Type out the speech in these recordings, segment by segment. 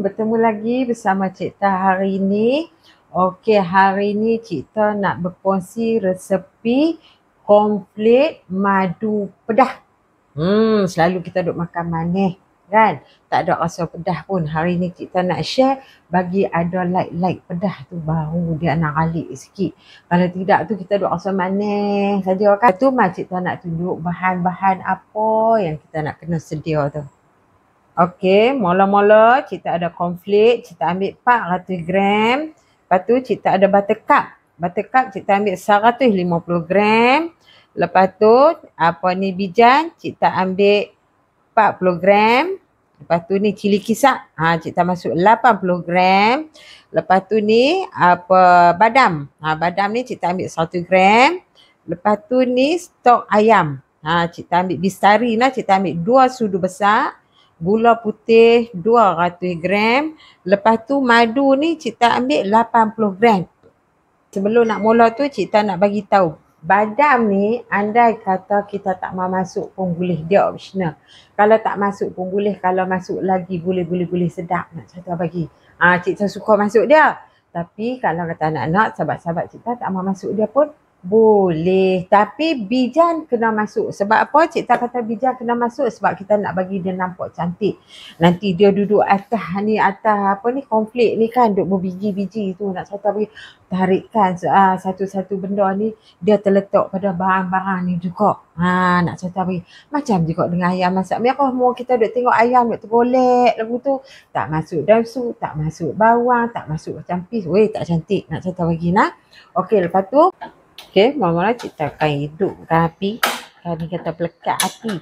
bertemu lagi bersama Cik Tah hari ini. Okey, hari ini Cik Tah nak berkongsi resepi konflik madu pedas. Selalu kita duk makan manis kan? Tak ada rasa pedas pun. Hari ni Cik Tah nak share bagi ada like pedas tu baru dia nak alik sikit. Kalau tidak tu kita duk rasa manis saja kan. Tu Cik Tah nak tunjuk bahan-bahan apa yang kita nak kena sedia tu. Okey, mula-mula kita ada konflik, kita ambil 400 gram. Lepas tu kita ada buttercup. Buttercup kita ambil 150 gram. Lepas tu bijan kita ambil 40 gram. Lepas tu ni cili kisar. Kita masuk 80 gram. Lepas tu ni badam. Badam ni kita ambil 1 gram. Lepas tu ni stok ayam. Kita ambil bistari lah, kita ambil 2 sudu besar. Gula putih 200 gram. Lepas tu madu ni kita ambil 80 gram. Sebelum nak mula tu Cik Tah nak bagi tahu. Badam ni andai kata kita tak mau masuk pun boleh, dia optional. Kalau tak masuk pun boleh, kalau masuk lagi boleh sedap nak Cik Tah bagi. Cik Tah suka masuk dia. Tapi kalau kata nak sahabat-sahabat Cik Tah tak mau masuk dia pun boleh. Tapi bijan kena masuk. Sebab apa Cik Tah kata bijan kena masuk? Sebab kita nak bagi dia nampak cantik. Nanti dia duduk atas konflik ni kan, duduk berbiji-biji tu nak Cik Tah bagi tarikkan satu-satu benda ni dia terletak pada barang-barang ni juga. Nak Cik Tah bagi. Macam juga dengan ayam masak merah. Mau kita duduk tengok ayam duduk tergolek lagu tu. Tak masuk daun sup, tak masuk bawang, tak masuk macam pis. Weh, tak cantik nak Cik Tah bagi nah. Okey, lepas tu mula-mula Cik Tah akan hidupkan api. Ni kata pelekat api.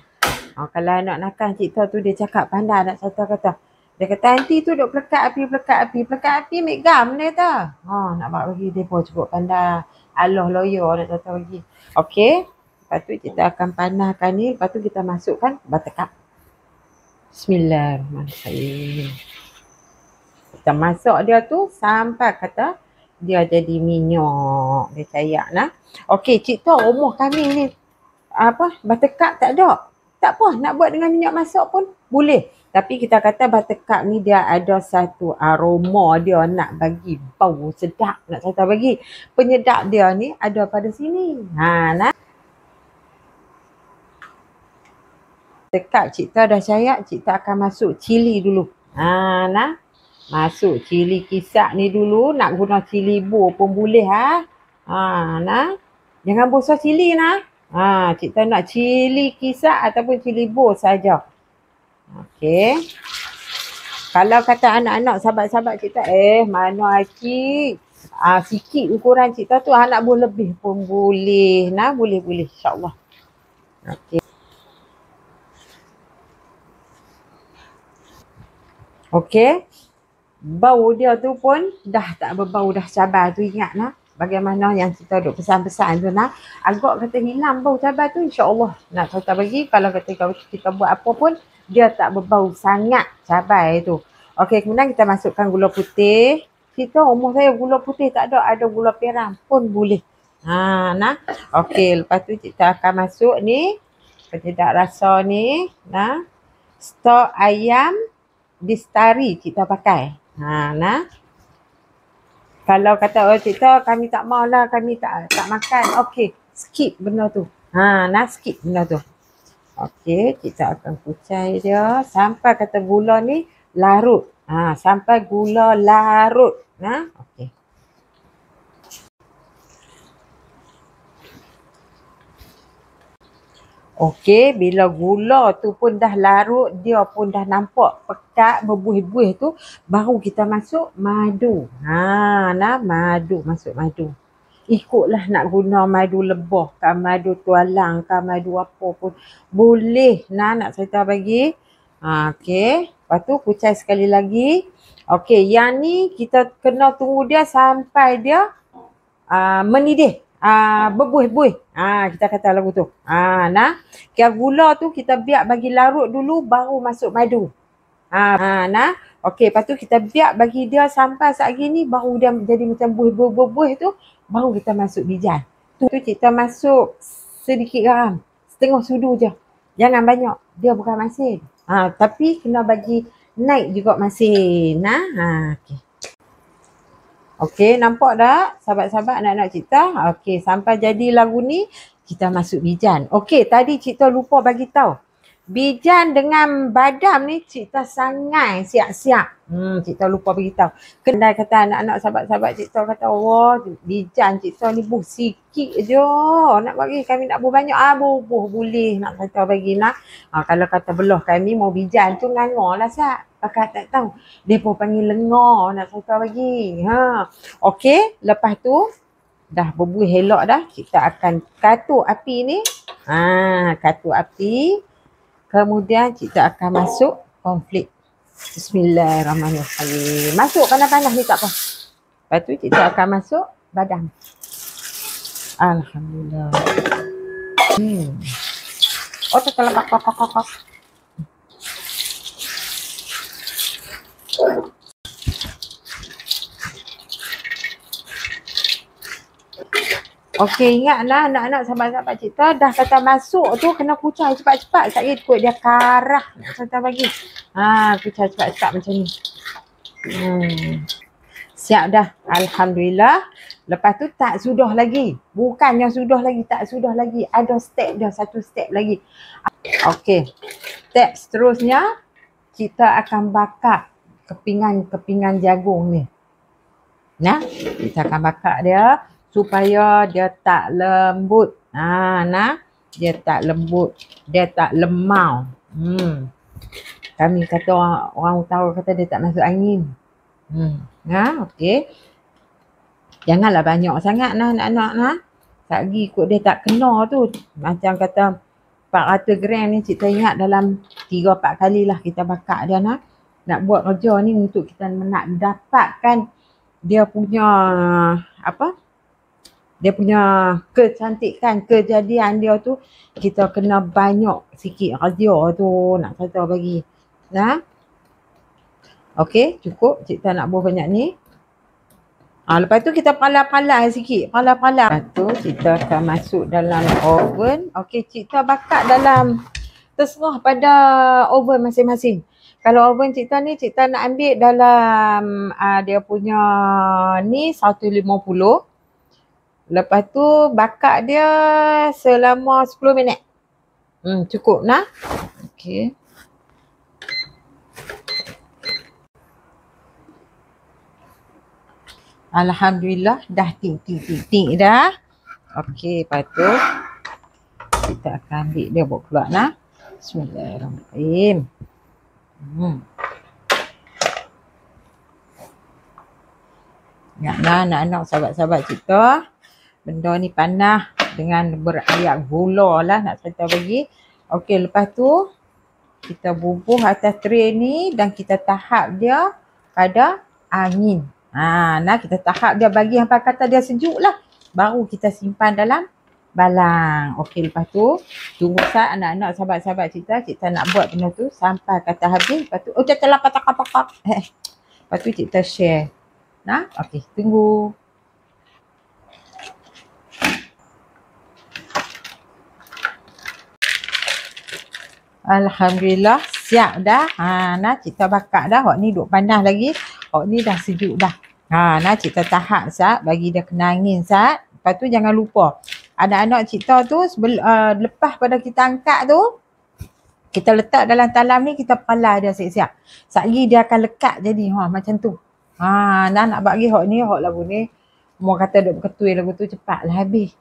Kalau anak nakal Cik Tah tu dia cakap pandai nak Cik Tah kata. Dia kata nanti tu duk pelekat api. Pelekat api ambil gam dia kata. Nak bagi dia pun cukup pandai. Allah lawyer nak Cik Tah bagi. Okey. Lepas tu Cik Tah akan panaskan ni. Lepas tu kita masukkan buttercup. Bismillahirrahmanirrahim. Kita masak dia tu sampai kata dia jadi minyak. Dia cayak lah. Okey, Cik Tah rumah kami ni buttercup tak ada. Tak apa, nak buat dengan minyak masak pun boleh. Tapi kita kata buttercup ni dia ada satu aroma dia nak bagi bau sedap nak Cik Tah bagi. Penyedap dia ni ada pada sini. Nah. Buttercup Cik Tah dah cayak, Cik Tah akan masuk cili dulu. Nah. Masuk cili kisar ni dulu. Nak guna cili bo pun boleh nah. Jangan besar cili nah. Cik Tah nak cili kisar ataupun cili bo saja. Okey. Kalau kata anak-anak sahabat-sahabat Cik Tah, mana cik? Sikit ukuran Cik Tah tu anak boleh lebih pun boleh. Nah, boleh insya-Allah. Okey. Okey. Bau dia tu pun dah tak berbau dah cabai tu, ingat lah bagaimana yang kita duk pesan-pesan tu nah. Agak kata hilang bau cabai tu insya-Allah nak Cik Tah bagi. Kalau kata kita buat apa pun dia tak berbau sangat cabai tu. Okey, kemudian kita masukkan gula putih. Kita rumah saya gula putih tak ada gula perang pun boleh. Nah. Okey, lepas tu Cik Tah akan masuk ni penyedap rasa ni nah. Stok ayam bistari Cik Tah pakai. Nah. Kalau kata Cik Tah kami tak mau lah, kami tak makan. Okey, skip benda tu. Nah, skip benda tu. Okey, Cik Tah akan kucai dia sampai kata gula ni larut. Sampai gula larut. Nah, okey. Okey, bila gula tu pun dah larut, dia pun dah nampak pekat berbuih-buih tu, baru kita masuk madu. Nah, masuk madu. Ikutlah nak guna madu lebah, kan madu tualang, kan madu apa pun boleh. Nak Cik Tah bagi. Okey, lepas tu kucai sekali lagi. Okey, yang ni kita kena tunggu dia sampai dia mendidih. Berbuih-buih. Kita kata lagu tu. Nah. Kira gula tu kita biar bagi larut dulu baru masuk madu. Nah. Okey, lepas tu kita biar bagi dia sampai saat gini baru dia jadi macam buih-buih tu baru kita masuk bijan. Tu Cik Tah masuk sedikit garam. Setengah sudu je. Jangan banyak. Dia bukan masin. Tapi kena bagi naik juga masin. Okey. Okey, nampak tak sahabat-sahabat anak-anak Cipta? Okey, sampai jadi lagu ni kita masuk bijan. Okey, tadi Cipta lupa bagi tahu. Bijan dengan badam ni Cipta sangai siap-siap. Cipta lupa beritahu. Kedai kata anak-anak sahabat-sahabat Cipta kata, wah bijan Cipta ni buh sikit je. Nak bagi kami nak buh banyak. Buh boleh nak kata bagi nak. Kalau kata belah kami mau bijan tu ngangor lah sat. Kakak tak tahu. Dia pun panggil lengor nak kata bagi. Okey, lepas tu dah berbuih elok dah. Kita akan katuk api ni. Katuk api. Kemudian kita akan masuk konflik. Bismillahirrahmanirrahim. Masuk panas-panas ni tak apa. Lepas tu kita akan masuk badam. Alhamdulillah. Oh, terkelak kok. Okey, ingatlah anak-anak sahabat-sahabat Cipta dah kata masuk tu kena kucai cepat-cepat. Tak ikut dia karah nak kata bagi. Kucai cepat-cepat macam ni. Siap dah. Alhamdulillah. Lepas tu tak sudah lagi. Bukannya sudah lagi, tak sudah lagi. Ada step dia, satu step lagi. Okey. Step seterusnya kita akan bakar kepingan jagung ni. Nah, kita akan bakar dia supaya dia tak lembut. Dia tak lembut, dia tak lemau. Kami kata orang utara kata dia tak masuk angin. Okey. Janganlah banyak sangat anak-anak Sagi ikut dia tak kena tu. Macam kata 400 gram ni Cipta ingat dalam 3-4 kali lah kita bakar dia nak buat kerja ni untuk kita nak dapatkan dia punya dia punya kecantikan, kejadian dia tu kita kena banyak sikit kerja tu nak kata bagi. Okey, cukup. Cipta nak buat banyak ni. Lepas tu kita pala-pala sikit. Lepas tu kita akan masuk dalam oven. Okey, Cipta bakar dalam, terserah pada oven masing-masing. Kalau oven Cipta ni, Cipta nak ambil dalam dia punya ni 150. Lepas tu bakar dia selama 10 minit. Cukup nah. Okey. Alhamdulillah dah ting dah. Okey, lepas tu kita akan ambil dia buat keluar nah. Bismillahirrahmanirrahim. Ingatlah anak-anak sahabat-sahabat Cipta, benda ni panah dengan berayak gula lah nak kata bagi. Okey, lepas tu kita bubuh atas tray ni dan kita tahap dia pada angin. Kita tahap dia bagi hampa kata dia sejuk lah. Baru kita simpan dalam balang. Okey, lepas tu tunggu saat anak-anak sahabat-sahabat Cipta nak buat benda tu sampai kata habis. Lepas tu telah patak-patak. Lepas tu Cipta share. Okey, tunggu. Alhamdulillah siap dah. Cipta bakar dah. Hak ni duk panas lagi. Hak ni dah sejuk dah. Cipta tahap sat, bagi dia kena angin sat. Lepas tu jangan lupa anak-anak Cipta tu lepas pada kita angkat tu, kita letak dalam talam ni, kita pala dia siap-siap. Sekali dia akan lekat jadi macam tu. Nak bagi hak ni, hak lagu ni mau kata duk berketui lagu tu cepatlah habis.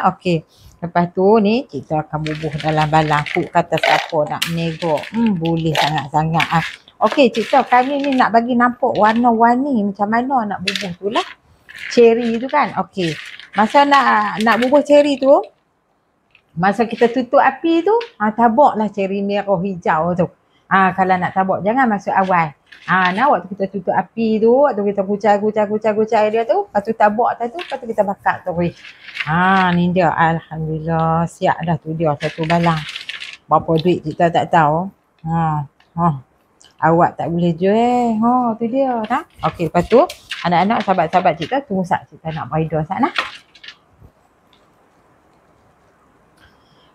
Okey. Lepas tu ni kita akan bubuh dalam balang. Kata siapa nak menegok. Boleh sangat-sangat. Okey, Cipta kami ni nak bagi nampak warna-warni macam mana nak bubuh tu lah. Cherry tu kan. Okey. Masa nak bubuh cherry tu, masa kita tutup api tu, tabaklah cherry merah hijau tu. Kalau nak tabak jangan masuk awal. Waktu kita tutup api tu, waktu kita kucai dia tu, lepas tu tabak tu, lepas tu kita bakar tu. Ni dia. Alhamdulillah siap dah tu dia satu balang. Berapa duit kita tak tahu. Awak tak boleh jual. Tu dia. Okey, lepas tu anak-anak sahabat-sahabat Cipta tunggu sat. Cipta nak berida sat nah.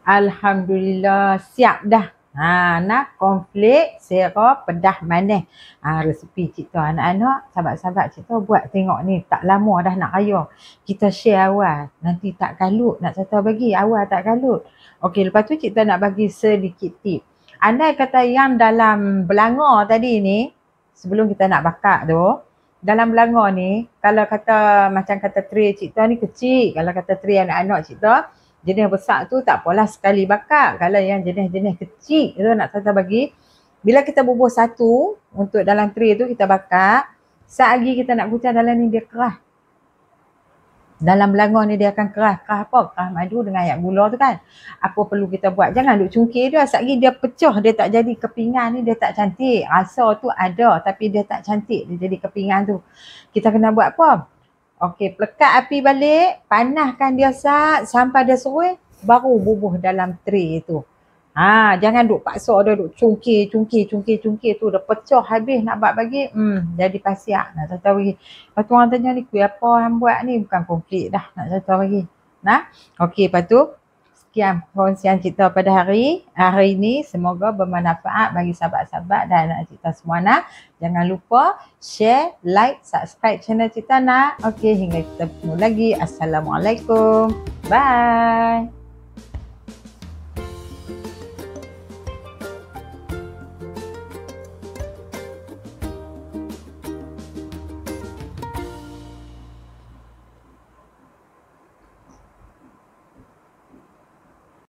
Alhamdulillah siap dah. Nak konflik sera pedas manis. Resepi Cik Tok. Anak-anak, sahabat-sahabat Cik Tok buat tengok ni. Tak lama dah nak raya. Kita share awal. Nanti tak kalut. Nak Cik Tok bagi awal tak kalut. Okey, lepas tu Cik Tok nak bagi sedikit tip. Andai kata yang dalam belanga tadi ni, sebelum kita nak bakar tu, dalam belanga ni, kalau kata macam kata tray Cik Tok ni kecil. Kalau kata tray anak-anak Cik Tok, jenis besar tu tak apalah sekali bakar. Kalau yang jenis-jenis kecil tu nak Tata bagi, bila kita bubuh satu untuk dalam tray tu kita bakar, saat lagi kita nak kucing dalam ni dia keras. Dalam belanga ni dia akan keras. Keras apa? Keras madu dengan air gula tu kan. Apa perlu kita buat? Jangan duk cungkir dia. Saat lagi dia pecah, dia tak jadi kepingan ni, dia tak cantik. Rasa tu ada tapi dia tak cantik. Dia jadi kepingan tu. Kita kena buat apa? Okey, pelekat api balik, panaskan dia sampai dia seruih, baru bubuh dalam tray tu. Jangan duk paksa dia duk cungkir tu, dah pecah habis nak buat bagi, jadi pasiak nak tahu bagi. Lepas tu orang tanya ni, kuih apa hang buat ni? Bukan konflik dah nak tahu bagi. Okey, lepas tu sekian perkongsian kita pada hari ini. Semoga bermanfaat bagi sahabat-sahabat dan anak kita semua nak. Jangan lupa share, like, subscribe channel kita nak. Okey, hingga kita bertemu lagi. Assalamualaikum. Bye.